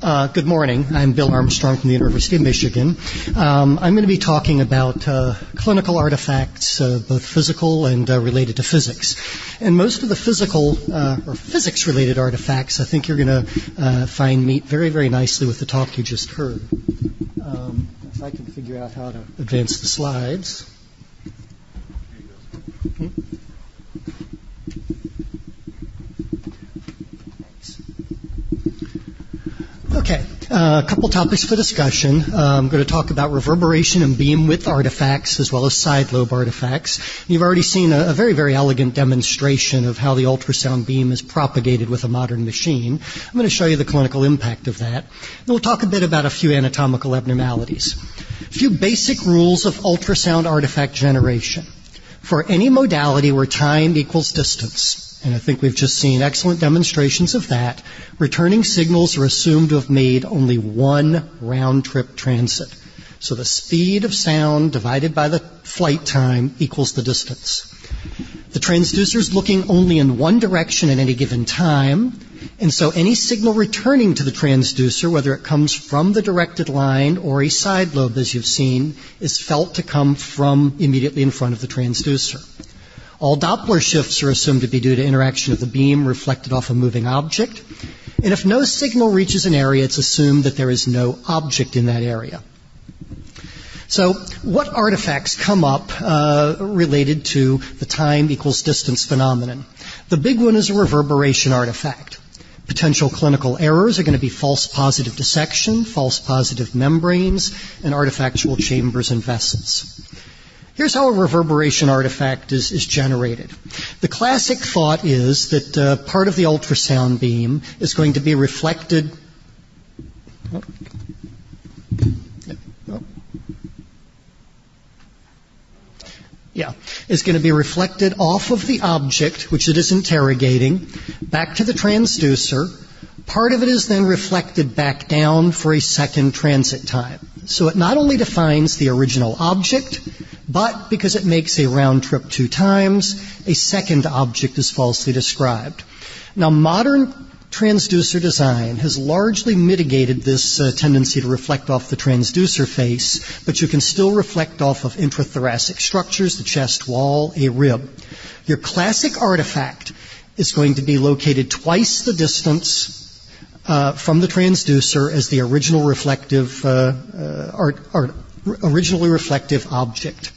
Good morning. I'm Bill Armstrong from the University of Michigan. I'm going to be talking about clinical artifacts, both physical and related to physics. And most of the physical or physics-related artifacts I think you're going to find meet very, very nicely with the talk you just heard. If I can figure out how to advance the slides. Okay, a couple topics for discussion. I'm going to talk about reverberation and beam width artifacts as well as side lobe artifacts. You've already seen a very, very elegant demonstration of how the ultrasound beam is propagated with a modern machine. I'm going to show you the clinical impact of that. And we'll talk a bit about a few anatomical abnormalities. A few basic rules of ultrasound artifact generation. For any modality where time equals distance, and I think we've just seen excellent demonstrations of that, returning signals are assumed to have made only one round-trip transit. So the speed of sound divided by the flight time equals the distance. The transducer is looking only in one direction at any given time, and so any signal returning to the transducer, whether it comes from the directed line or a side lobe, as you've seen, is felt to come from immediately in front of the transducer. All Doppler shifts are assumed to be due to interaction of the beam reflected off a moving object. And if no signal reaches an area, it's assumed that there is no object in that area. So what artifacts come up related to the time equals distance phenomenon? The big one is a reverberation artifact. Potential clinical errors are going to be false positive dissection, false positive membranes, and artifactual chambers and vessels. Here's how a reverberation artifact is generated. The classic thought is that part of the ultrasound beam is going to be reflected. Is going to be reflected off of the object, which it is interrogating, back to the transducer. Part of it is then reflected back down for a second transit time. So it not only defines the original object, but because it makes a round trip 2 times, a second object is falsely described. Now, modern transducer design has largely mitigated this tendency to reflect off the transducer face, but you can still reflect off of intrathoracic structures, the chest wall, a rib. Your classic artifact is going to be located twice the distance from the transducer as the original reflective originally reflective object.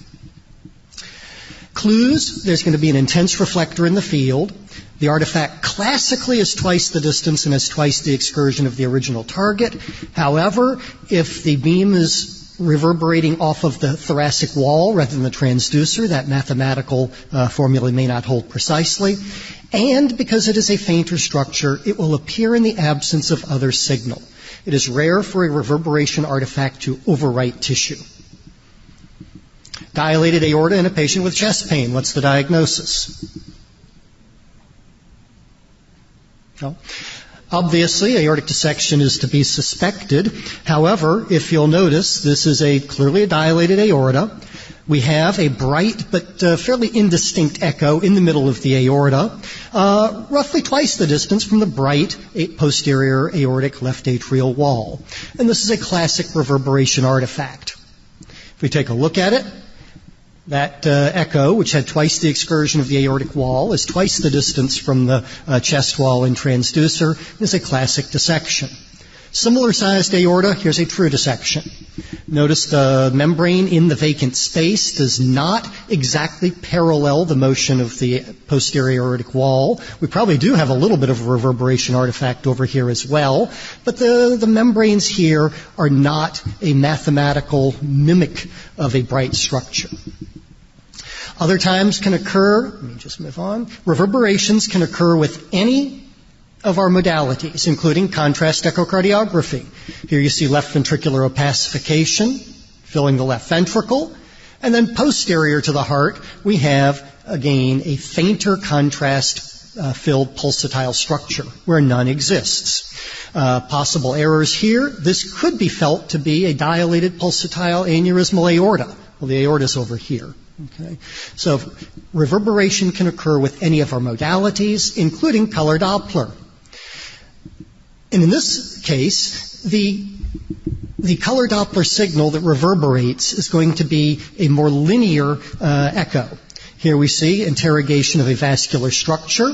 Clues: there's going to be an intense reflector in the field. The artifact classically is twice the distance and has twice the excursion of the original target. However, if the beam is reverberating off of the thoracic wall rather than the transducer, that mathematical formula may not hold precisely. And because it is a fainter structure, it will appear in the absence of other signal. It is rare for a reverberation artifact to overwrite tissue. Dilated aorta in a patient with chest pain. What's the diagnosis? Well, obviously, aortic dissection is to be suspected. However, if you'll notice, this is clearly a dilated aorta. We have a bright but fairly indistinct echo in the middle of the aorta, roughly twice the distance from the bright posterior aortic left atrial wall. And this is a classic reverberation artifact. If we take a look at it, that echo, which had twice the excursion of the aortic wall, is twice the distance from the chest wall and transducer, is a classic dissection. Similar-sized aorta, here's a true dissection. Notice the membrane in the vacant space does not exactly parallel the motion of the posterior aortic wall. We probably do have a little bit of a reverberation artifact over here as well, but the membranes here are not a mathematical mimic of a bright structure. Other times can occur, let me just move on, reverberations can occur with any of our modalities, including contrast echocardiography. Here you see left ventricular opacification, filling the left ventricle, and then posterior to the heart, we have, again, a fainter contrast-filled pulsatile structure where none exists. Possible errors here, this could be felt to be a dilated pulsatile aneurysmal aorta. Well, the aorta is over here. Okay. So reverberation can occur with any of our modalities, including color Doppler. And in this case, the color Doppler signal that reverberates is going to be a more linear echo. Here we see interrogation of a vascular structure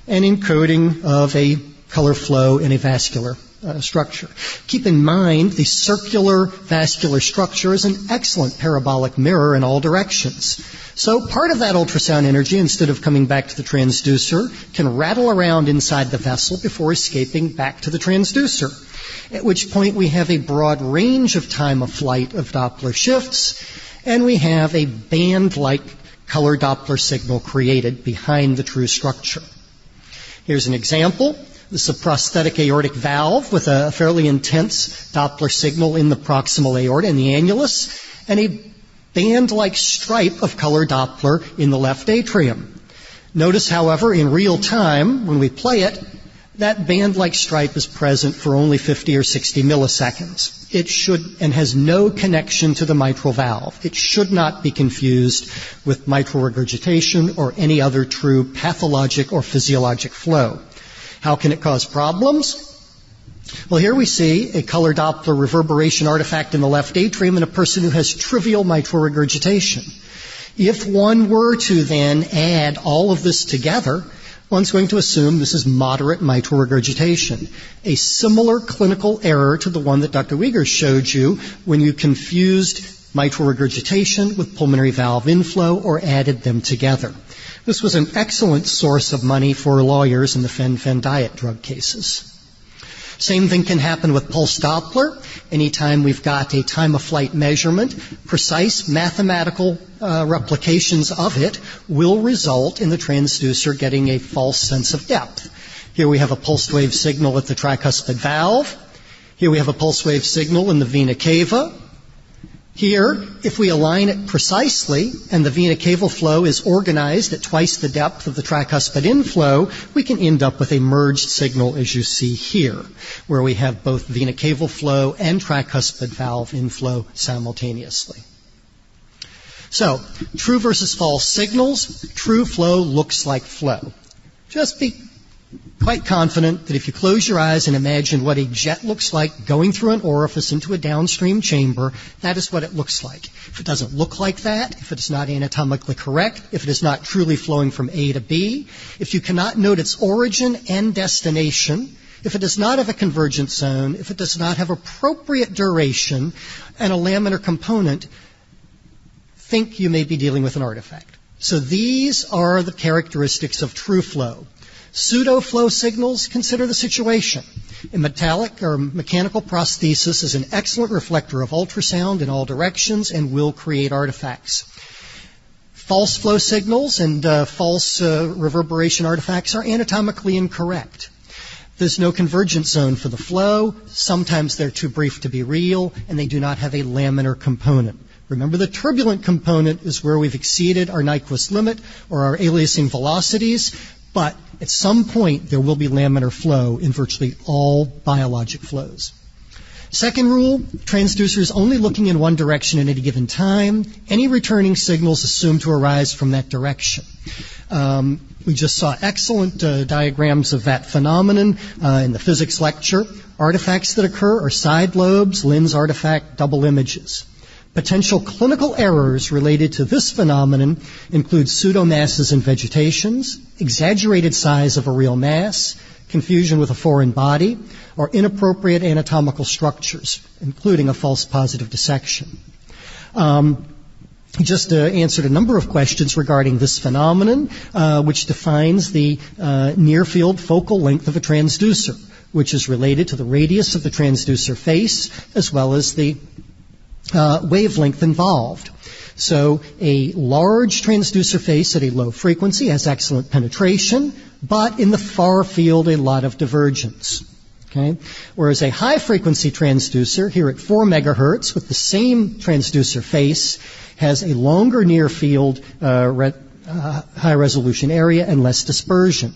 and encoding of a color flow in a vascular structure. Keep in mind the circular vascular structure is an excellent parabolic mirror in all directions. So part of that ultrasound energy, instead of coming back to the transducer, can rattle around inside the vessel before escaping back to the transducer, at which point we have a broad range of time of flight of Doppler shifts, and we have a band-like color Doppler signal created behind the true structure. Here's an example. This is a prosthetic aortic valve with a fairly intense Doppler signal in the proximal aorta and the annulus, and a band-like stripe of color Doppler in the left atrium. Notice, however, in real time, when we play it, that band-like stripe is present for only 50 or 60 milliseconds. It should, and has no connection to the mitral valve. It should not be confused with mitral regurgitation or any other true pathologic or physiologic flow. How can it cause problems? Well, here we see a color Doppler reverberation artifact in the left atrium in a person who has trivial mitral regurgitation. If one were to then add all of this together, one's going to assume this is moderate mitral regurgitation, a similar clinical error to the one that Dr. Wiegers showed you when you confused mitral regurgitation with pulmonary valve inflow or added them together. This was an excellent source of money for lawyers in the fen-phen diet drug cases. Same thing can happen with pulse Doppler. Anytime we've got a time of flight measurement, precise mathematical replications of it will result in the transducer getting a false sense of depth. Here we have a pulsed wave signal at the tricuspid valve. Here we have a pulse wave signal in the vena cava. Here, if we align it precisely and the vena cava flow is organized at twice the depth of the tricuspid inflow, we can end up with a merged signal as you see here, where we have both vena cava flow and tricuspid valve inflow simultaneously. So, true versus false signals. True flow looks like flow. Just be quite confident that if you close your eyes and imagine what a jet looks like going through an orifice into a downstream chamber, that is what it looks like. If it doesn't look like that, if it is not anatomically correct, if it is not truly flowing from A to B, if you cannot note its origin and destination, if it does not have a convergent zone, if it does not have appropriate duration and a laminar component, think you may be dealing with an artifact. So these are the characteristics of true flow. Pseudo-flow signals, consider the situation. A metallic or mechanical prosthesis is an excellent reflector of ultrasound in all directions and will create artifacts. False flow signals and false reverberation artifacts are anatomically incorrect. There's no convergent zone for the flow. Sometimes they're too brief to be real, and they do not have a laminar component. Remember, the turbulent component is where we've exceeded our Nyquist limit or our aliasing velocities, but at some point there will be laminar flow in virtually all biologic flows. Second rule, transducer is only looking in one direction at any given time. Any returning signals assumed to arise from that direction. We just saw excellent diagrams of that phenomenon in the physics lecture. Artifacts that occur are side lobes, lens artifact, double images. Potential clinical errors related to this phenomenon include pseudomasses in vegetations, exaggerated size of a real mass, confusion with a foreign body, or inappropriate anatomical structures, including a false positive dissection. He just answered a number of questions regarding this phenomenon, which defines the near-field focal length of a transducer, which is related to the radius of the transducer face as well as the wavelength involved. So a large transducer face at a low frequency has excellent penetration, but in the far field a lot of divergence. Okay? Whereas a high-frequency transducer, here at 4 megahertz, with the same transducer face, has a longer near-field high-resolution area and less dispersion.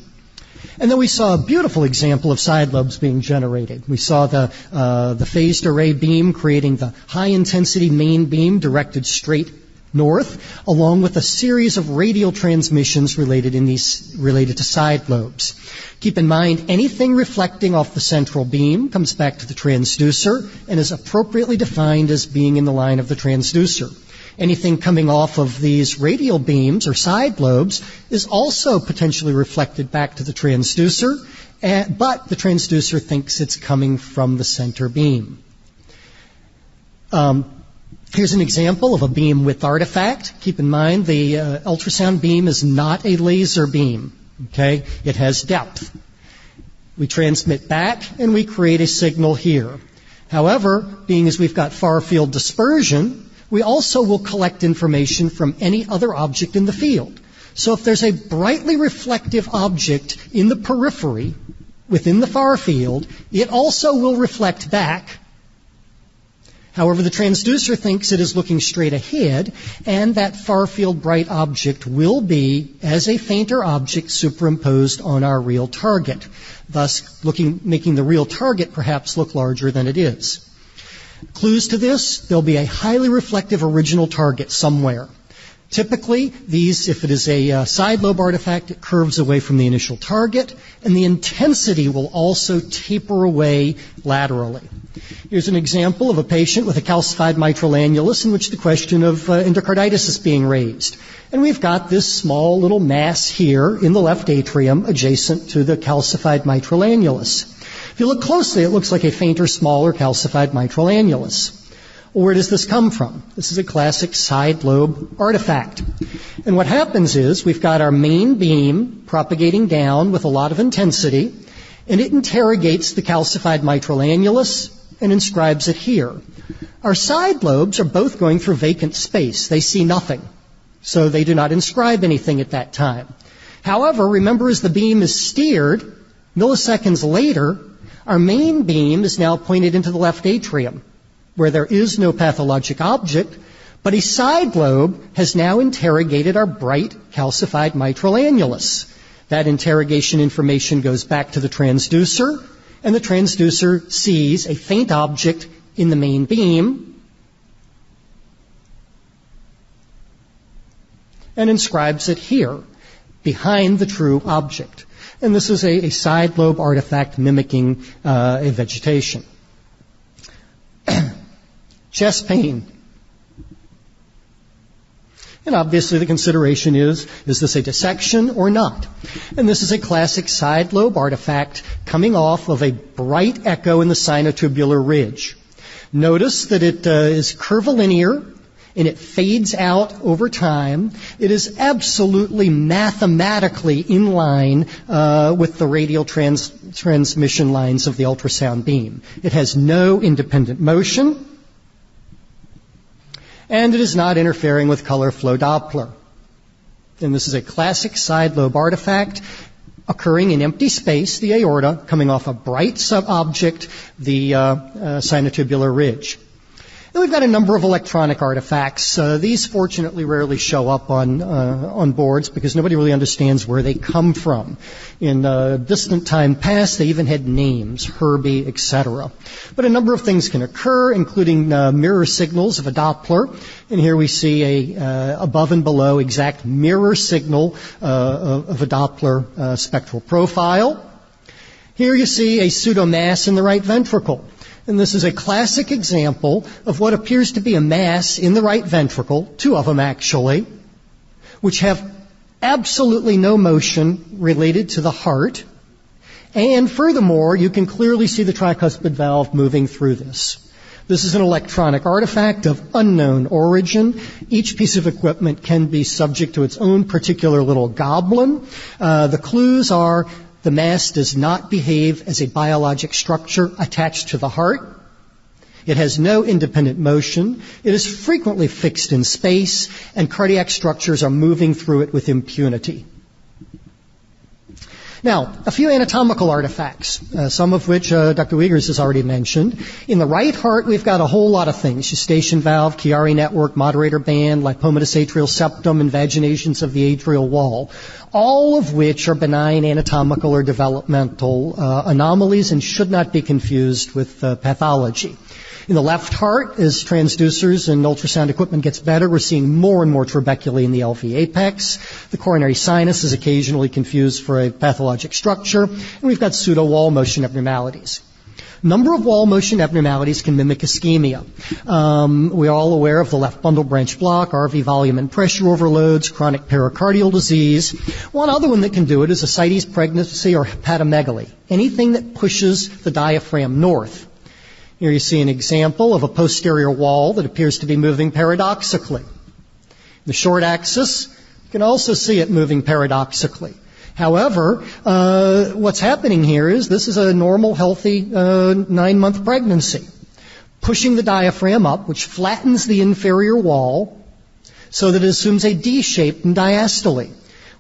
And then we saw a beautiful example of side lobes being generated. We saw the phased array beam creating the high-intensity main beam directed straight north, along with a series of radial transmissions related to side lobes. Keep in mind, anything reflecting off the central beam comes back to the transducer and is appropriately defined as being in the line of the transducer. Anything coming off of these radial beams or side lobes is also potentially reflected back to the transducer, but the transducer thinks it's coming from the center beam. Here's an example of a beam width artifact. Keep in mind, the ultrasound beam is not a laser beam. Okay? It has depth. We transmit back, and we create a signal here. However, being as we've got far field dispersion, we also will collect information from any other object in the field. So if there's a brightly reflective object in the periphery within the far field, it also will reflect back. However, the transducer thinks it is looking straight ahead, and that far field bright object will be as a fainter object superimposed on our real target, thus making the real target perhaps look larger than it is. Clues to this: there'll be a highly reflective original target somewhere. Typically, if it is a side lobe artifact, it curves away from the initial target, and the intensity will also taper away laterally. Here's an example of a patient with a calcified mitral annulus in which the question of endocarditis is being raised. And we've got this small little mass here in the left atrium adjacent to the calcified mitral annulus. If you look closely, it looks like a fainter, smaller calcified mitral annulus. Well, where does this come from? This is a classic side lobe artifact. And what happens is we've got our main beam propagating down with a lot of intensity, and it interrogates the calcified mitral annulus and inscribes it here. Our side lobes are both going through vacant space. They see nothing, so they do not inscribe anything at that time. However, remember, as the beam is steered, milliseconds later, our main beam is now pointed into the left atrium, where there is no pathologic object, but a side lobe has now interrogated our bright calcified mitral annulus. That interrogation information goes back to the transducer, and the transducer sees a faint object in the main beam and inscribes it here, behind the true object. And this is a side lobe artifact mimicking a vegetation. Chest pain. And obviously the consideration is this a dissection or not? And this is a classic side lobe artifact coming off of a bright echo in the sinotubular ridge. Notice that it is curvilinear and it fades out over time. It is absolutely mathematically in line with the radial transmission lines of the ultrasound beam. It has no independent motion, and it is not interfering with color flow Doppler. And this is a classic side lobe artifact occurring in empty space, the aorta, coming off a bright subobject, the sinotubular ridge. And we've got a number of electronic artifacts. These fortunately rarely show up on boards because nobody really understands where they come from. In distant time past, they even had names, Herbie, etc. But a number of things can occur, including mirror signals of a Doppler. And here we see a above and below exact mirror signal of a Doppler spectral profile. Here you see a pseudomass in the right ventricle. And this is a classic example of what appears to be a mass in the right ventricle, two of them actually, which have absolutely no motion related to the heart. And furthermore, you can clearly see the tricuspid valve moving through this. This is an electronic artifact of unknown origin. Each piece of equipment can be subject to its own particular little goblin. The clues are: the mass does not behave as a biologic structure attached to the heart. It has no independent motion. It is frequently fixed in space, and cardiac structures are moving through it with impunity. Now, a few anatomical artifacts, some of which Dr. Wiegers has already mentioned. In the right heart, we've got a whole lot of things: eustachian valve, Chiari network, moderator band, lipomatous atrial septum, invaginations of the atrial wall. all of which are benign anatomical or developmental anomalies and should not be confused with pathology. In the left heart, as transducers and ultrasound equipment gets better, we're seeing more and more trabeculae in the LV apex. The coronary sinus is occasionally confused for a pathologic structure, and we've got pseudo-wall motion abnormalities. Number of wall motion abnormalities can mimic ischemia. We're all aware of the left bundle branch block, RV volume and pressure overloads, chronic pericardial disease. One other one that can do it is ascites pregnancy or hepatomegaly, anything that pushes the diaphragm north. Here you see an example of a posterior wall that appears to be moving paradoxically. The short axis, you can also see it moving paradoxically. However, what's happening here is this is a normal, healthy 9-month pregnancy, pushing the diaphragm up, which flattens the inferior wall so that it assumes a D shape in diastole.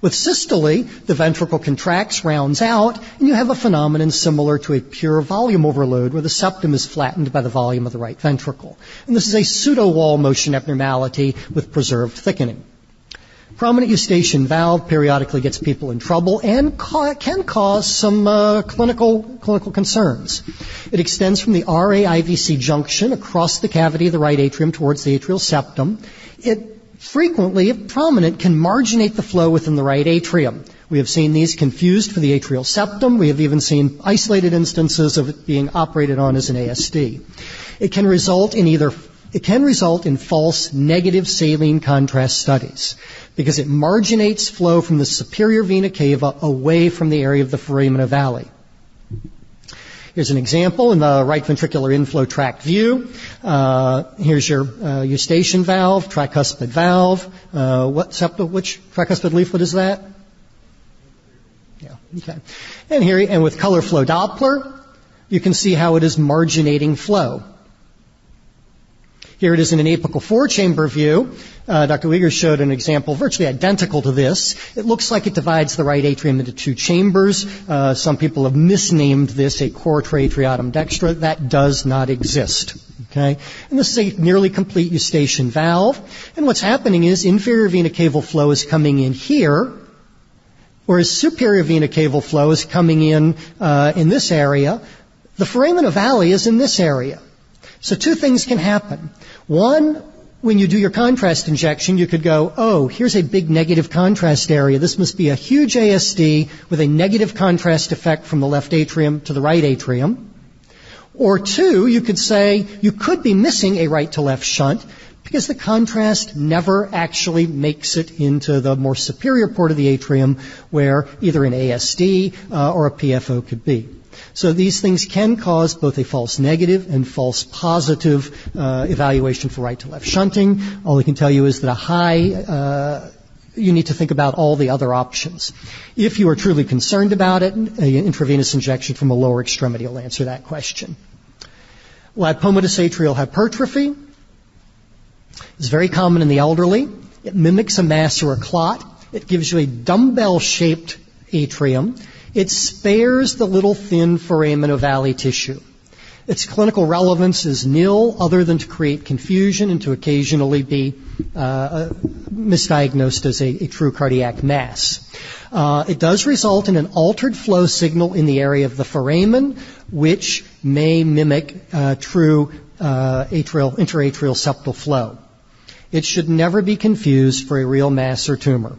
With systole, the ventricle contracts, rounds out, and you have a phenomenon similar to a pure volume overload where the septum is flattened by the volume of the right ventricle. And this is a pseudo-wall motion abnormality with preserved thickening. Prominent eustachian valve periodically gets people in trouble and can cause some clinical concerns. It extends from the RA-IVC junction across the cavity of the right atrium towards the atrial septum. It frequently, if prominent, can marginate the flow within the right atrium. We have seen these confused for the atrial septum. We have even seen isolated instances of it being operated on as an ASD. It can result in false negative saline contrast studies because it marginates flow from the superior vena cava away from the area of the foramina valley. Here's an example in the right ventricular inflow tract view. Here's your eustachian valve, tricuspid valve. Which tricuspid leaflet is that? Yeah, okay. And with color flow Doppler, you can see how it is marginating flow. Here it is in an apical 4-chamber view. Dr. Uyghur showed an example virtually identical to this. It looks like it divides the right atrium into 2 chambers. Some people have misnamed this a cor atriatum dextra. That does not exist. Okay? And this is a nearly complete eustachian valve. And what's happening is inferior vena caval flow is coming in here, whereas superior vena caval flow is coming in this area. The foramina valley is in this area. So 2 things can happen. One, when you do your contrast injection, you could go, oh, here's a big negative contrast area. This must be a huge ASD with a negative contrast effect from the left atrium to the right atrium. Or 2, you could say you could be missing a right to left shunt because the contrast never actually makes it into the more superior port of the atrium where either an ASD or a PFO could be. So these things can cause both a false negative and false positive evaluation for right to left shunting. All I can tell you is that you need to think about all the other options. If you are truly concerned about it, an intravenous injection from a lower extremity will answer that question. Lipomatous atrial hypertrophy is very common in the elderly. It mimics a mass or a clot. It gives you a dumbbell-shaped atrium. It spares the little thin foramina valley tissue. Its clinical relevance is nil other than to create confusion and to occasionally be misdiagnosed as a true cardiac mass. It does result in an altered flow signal in the area of the foramen, which may mimic true interatrial septal flow. It should never be confused for a real mass or tumor.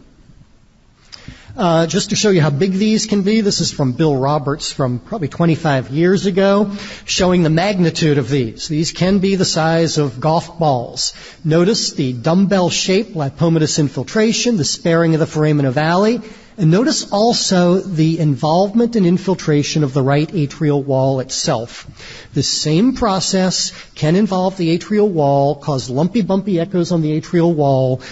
Just to show you how big these can be, this is from Bill Roberts from probably 25 years ago, showing the magnitude of these. These can be the size of golf balls. Notice the dumbbell-shaped lipomatous infiltration, the sparing of the foramina valley, and notice also the involvement and infiltration of the right atrial wall itself. This same process can involve the atrial wall, cause lumpy, bumpy echoes on the atrial wall,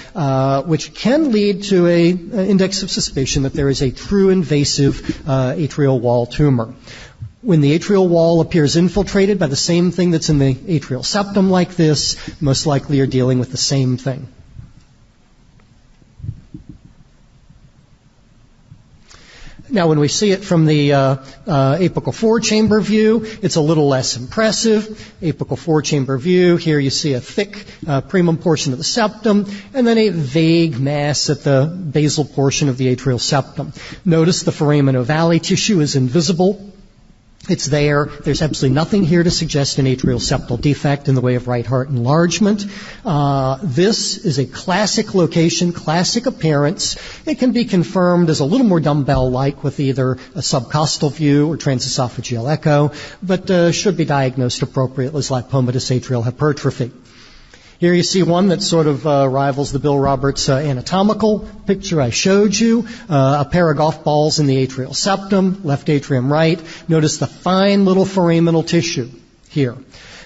which can lead to an index of suspicion that there is a true invasive atrial wall tumor. When the atrial wall appears infiltrated by the same thing that's in the atrial septum like this, most likely you're dealing with the same thing. Now, when we see it from the apical four-chamber view, it's a little less impressive. Apical four-chamber view, here you see a thick primum portion of the septum, and then a vague mass at the basal portion of the atrial septum. Notice the foramen ovale tissue is invisible. It's there. There's absolutely nothing here to suggest an atrial septal defect in the way of right heart enlargement. This is a classic location, classic appearance. It can be confirmed as a little more dumbbell-like with either a subcostal view or transesophageal echo, but should be diagnosed appropriately as lipomatous atrial hypertrophy. Here you see one that sort of rivals the Bill Roberts anatomical picture I showed you. A pair of golf balls in the atrial septum, left atrium right. Notice the fine little foraminal tissue here.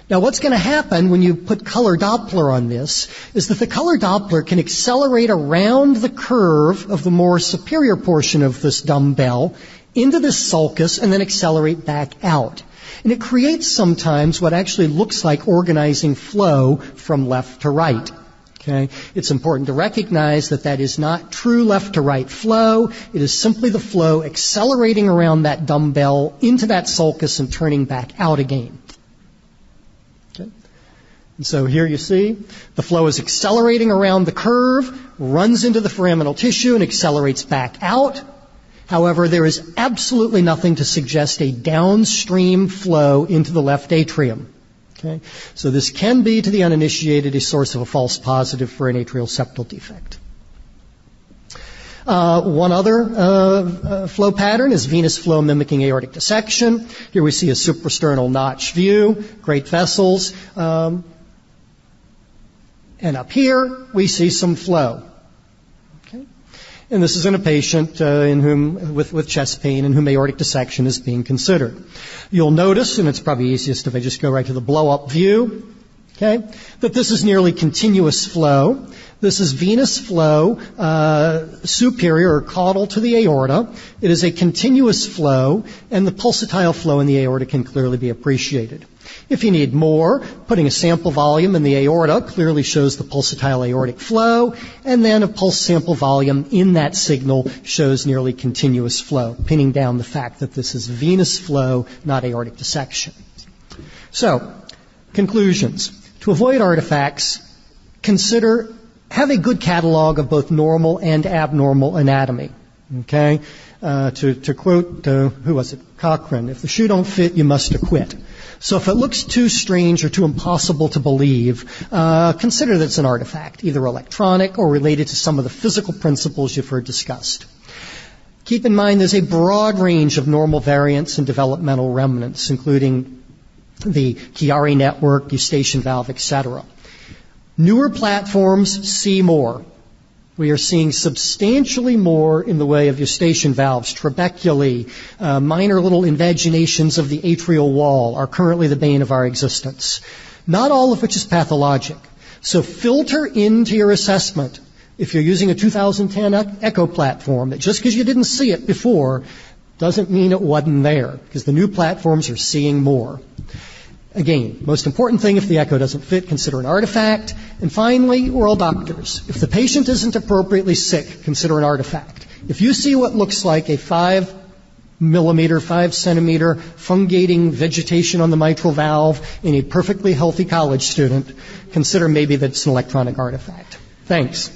Now what's going to happen when you put color Doppler on this is that the color Doppler can accelerate around the curve of the more superior portion of this dumbbell into this sulcus and then accelerate back out. And it creates sometimes what actually looks like organizing flow from left to right. Okay? It's important to recognize that that is not true left to right flow. It is simply the flow accelerating around that dumbbell into that sulcus and turning back out again. Okay? And so here you see the flow is accelerating around the curve, runs into the foraminal tissue and accelerates back out. However, there is absolutely nothing to suggest a downstream flow into the left atrium. Okay? So this can be, to the uninitiated, a source of a false positive for an atrial septal defect. One other flow pattern is venous flow mimicking aortic dissection. Here we see a suprasternal notch view, great vessels. And up here, we see some flow. And this is in a patient with chest pain in whom aortic dissection is being considered. You'll notice, and it's probably easiest if I just go right to the blow-up view, okay, that this is nearly continuous flow. This is venous flow superior or caudal to the aorta. It is a continuous flow, and the pulsatile flow in the aorta can clearly be appreciated. If you need more, putting a sample volume in the aorta clearly shows the pulsatile aortic flow, and then a pulse sample volume in that signal shows nearly continuous flow, pinning down the fact that this is venous flow, not aortic dissection. So, conclusions. To avoid artifacts, have a good catalog of both normal and abnormal anatomy. Okay? To quote, who was it? Cochrane, if the shoe don't fit, you must acquit. So if it looks too strange or too impossible to believe, consider that it's an artifact, either electronic or related to some of the physical principles you've heard discussed. Keep in mind there's a broad range of normal variants and developmental remnants, including the Chiari network, eustachian valve, etc. Newer platforms see more. We are seeing substantially more in the way of eustachian valves, trabeculae, minor little invaginations of the atrial wall are currently the bane of our existence. Not all of which is pathologic. So filter into your assessment, if you're using a 2010 echo platform, that just because you didn't see it before doesn't mean it wasn't there, because the new platforms are seeing more. Again, most important thing, if the echo doesn't fit, consider an artifact. And finally, we're all doctors. If the patient isn't appropriately sick, consider an artifact. If you see what looks like a 5 centimeter fungating vegetation on the mitral valve in a perfectly healthy college student, consider maybe that it's an electronic artifact. Thanks.